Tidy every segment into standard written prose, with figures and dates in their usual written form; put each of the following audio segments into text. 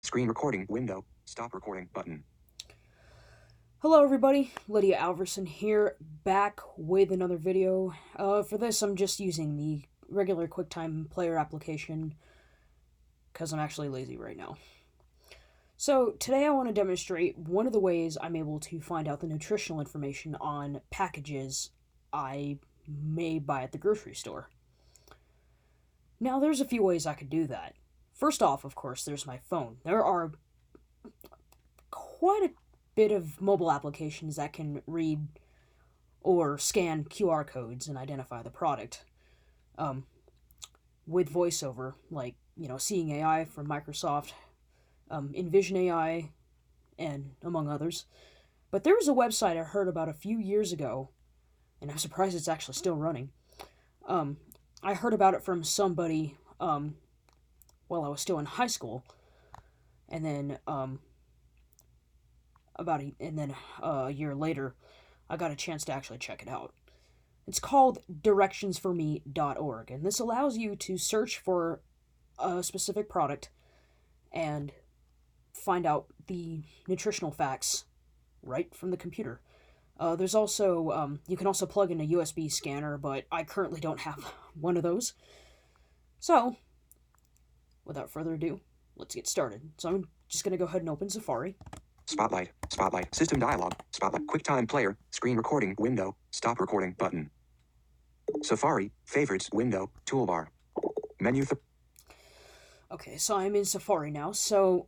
Screen recording window. Stop recording button. Hello everybody, Lydia Alverson here, back with another video. For this I'm just using the regular QuickTime Player application, because I'm actually lazy right now. So today I want to demonstrate one of the ways I'm able to find out the nutritional information on packages I may buy at the grocery store. Now there's a few ways I could do that. First off, of course, there's my phone. There are quite a bit of mobile applications that can read or scan QR codes and identify the product with voiceover, like, Seeing AI from Microsoft, Envision AI, and among others. But there was a website I heard about a few years ago, and I'm surprised it's actually still running. I heard about it from somebody while I was still in high school, and then a year later, I got a chance to actually check it out. It's called directionsforme.org, and this allows you to search for a specific product and find out the nutritional facts right from the computer. There's also, you can also plug in a USB scanner, but I currently don't have one of those. So, without further ado, let's get started. So I'm just going to go ahead and open Safari. Spotlight. System dialog. Spotlight. QuickTime Player. Screen recording window. Stop recording button. Safari. Favorites window. Toolbar. Menu. Okay, so I'm in Safari now, so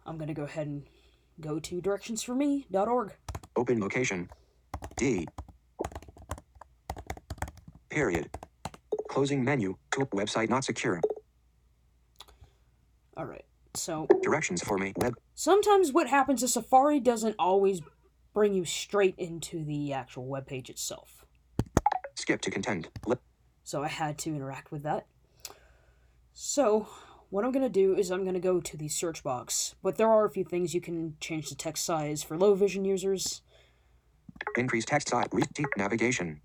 I'm going to go ahead and go to directionsforme.org. Open location. D. Period. Closing menu. Website not secure. Alright, so Directions for me. Web. sometimes what happens is Safari doesn't always bring you straight into the actual web page itself. Skip to content. So I had to interact with that. So what I'm going to do is I'm going to go to the search box, but there are a few things you can change the text size for low vision users. Increase text size. Navigation.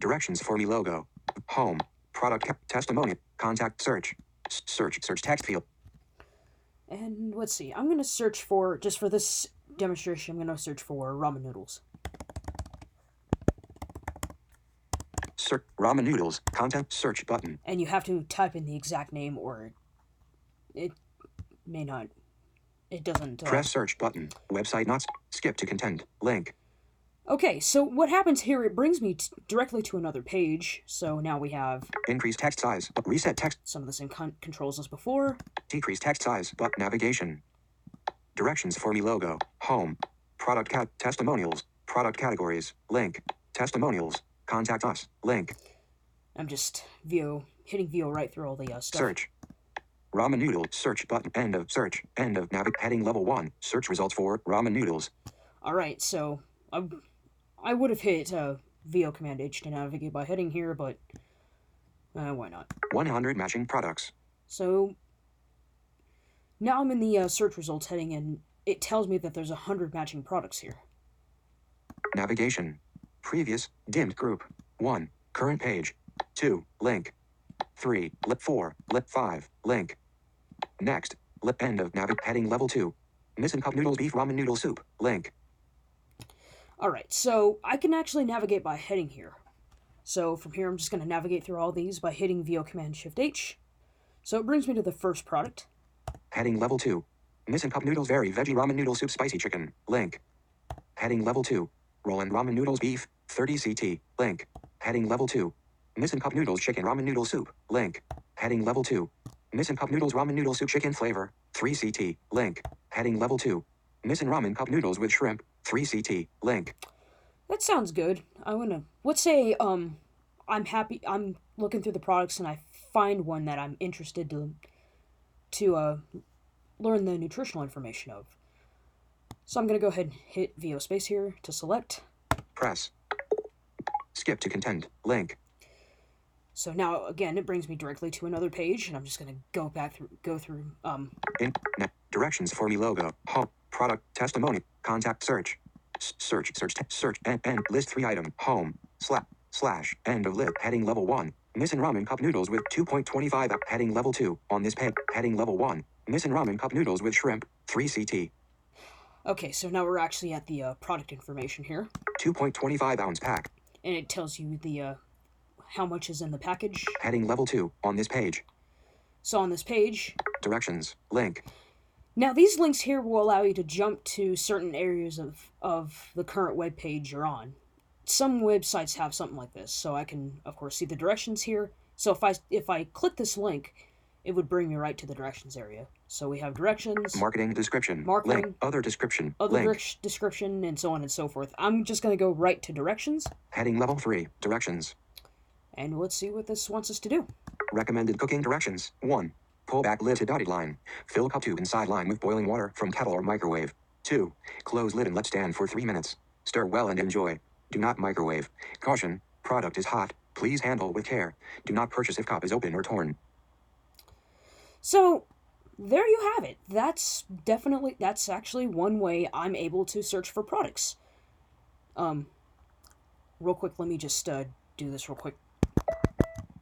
Directions for me logo. Home. Product. Testimonial. Contact. Search. Search text field. And let's see, I'm going to search for, just for this demonstration, I'm going to search for ramen noodles. Search ramen noodles. Content. Search button. And you have to type in the exact name, or it may not. It doesn't. Press search button. Website not. Skip to content. Link. Okay, so what happens here, it brings me directly to another page. So now we have Increase text size. Reset text. some of the same controls as before. Decrease text size. Navigation. Directions for me logo. Home. Product testimonials. Product categories. Link. Testimonials. Contact us. Link. I'm just hitting VO right through all the stuff. Search. Ramen noodle. Search button. End of search. End of heading level 1. Search results for ramen noodles. Alright, so I would have hit VO Command H to navigate by heading here, but why not? 100 matching products. So now I'm in the search results heading, and it tells me that there's 100 matching products here. Navigation. Previous. Dimmed group. 1. Current page. 2. Link. 3. Lip 4. Lip 5. Link. Next. Lip end of heading level 2. Missing cup noodles beef ramen noodle soup. Link. Alright, so I can actually navigate by heading here. So from here I'm just going to navigate through all these by hitting VO Command Shift H. So it brings me to the first product. Heading level 2. Missing cup noodles very veggie ramen noodle soup spicy chicken. Link. Heading level 2. Roland ramen noodles beef. 30 CT. Link. Heading level 2. Missing cup noodles chicken ramen noodle soup. Link. Heading level 2. Missing cup noodles ramen noodle soup chicken flavor. 3 CT. Link. Heading level 2. Missing ramen cup noodles with shrimp. 3 CT. Link. That sounds good. Let's say I'm looking through the products and I find one that I'm interested to learn the nutritional information of. So I'm going to go ahead and hit VO space here to select. Press. Skip to content. Link. So now again it brings me directly to another page, and I'm just going to go through Directions for me logo. Home. Product. Testimony. Contact. Search. Search. And list 3 item. Home. Slash. End of list. Heading level 1. Missing ramen cup noodles with 2.25 up. Heading level 2. On this page. Heading level 1. Nissin Ramen Cup Noodles with Shrimp, 3 CT. Okay, so now we're actually at the product information here. 2.25 ounce pack. And it tells you the how much is in the package. Heading level 2 on this page. So on this page, directions, link. Now these links here will allow you to jump to certain areas of the current web page you're on. Some websites have something like this, so I can of course see the directions here. So if I click this link, it would bring me right to the directions area. So we have directions, marketing description, marketing, link, other description, other link. description, and so on and so forth. I'm just going to go right to directions. Heading level 3, directions. And let's see what this wants us to do. Recommended cooking directions. 1. Pull back lid to dotted line. Fill cup 2 inside line with boiling water from kettle or microwave. 2. Close lid and let stand for 3 minutes. Stir well and enjoy. Do not microwave. Caution, product is hot. Please handle with care. Do not purchase if cup is open or torn. So, there you have it. That's actually one way I'm able to search for products. Real quick, let me just do this real quick.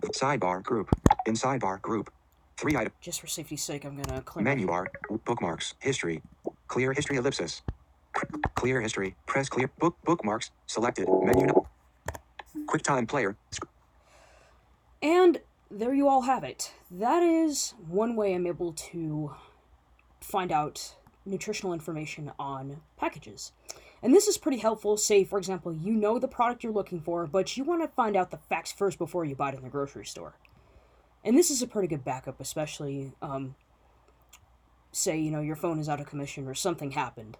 Sidebar group. In sidebar group. 3 items. Just for safety's sake, I'm gonna clear menu bar. Bookmarks. History. Clear history ellipsis. Clear history. Press clear. Bookmarks. Selected. Menu. QuickTime player. And there you all have it. That is one way I'm able to find out nutritional information on packages. And this is pretty helpful. Say, for example, you know the product you're looking for, but you want to find out the facts first before you buy it in the grocery store. And this is a pretty good backup, especially, say, your phone is out of commission or something happened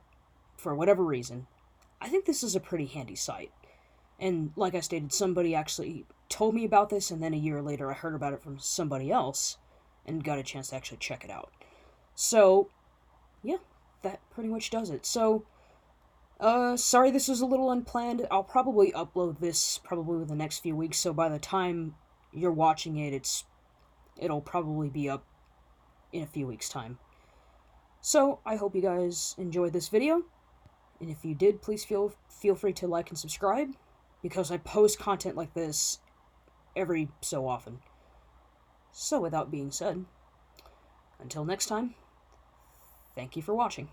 for whatever reason. I think this is a pretty handy site. And like I stated, somebody actually told me about this, and then a year later I heard about it from somebody else and got a chance to actually check it out. So, yeah, that pretty much does it. So, sorry this was a little unplanned. I'll probably upload this probably within the next few weeks, so by the time you're watching it, it'll probably be up in a few weeks' time. So, I hope you guys enjoyed this video, and if you did, please feel free to like and subscribe, because I post content like this every so often. So, with that being said, until next time, thank you for watching.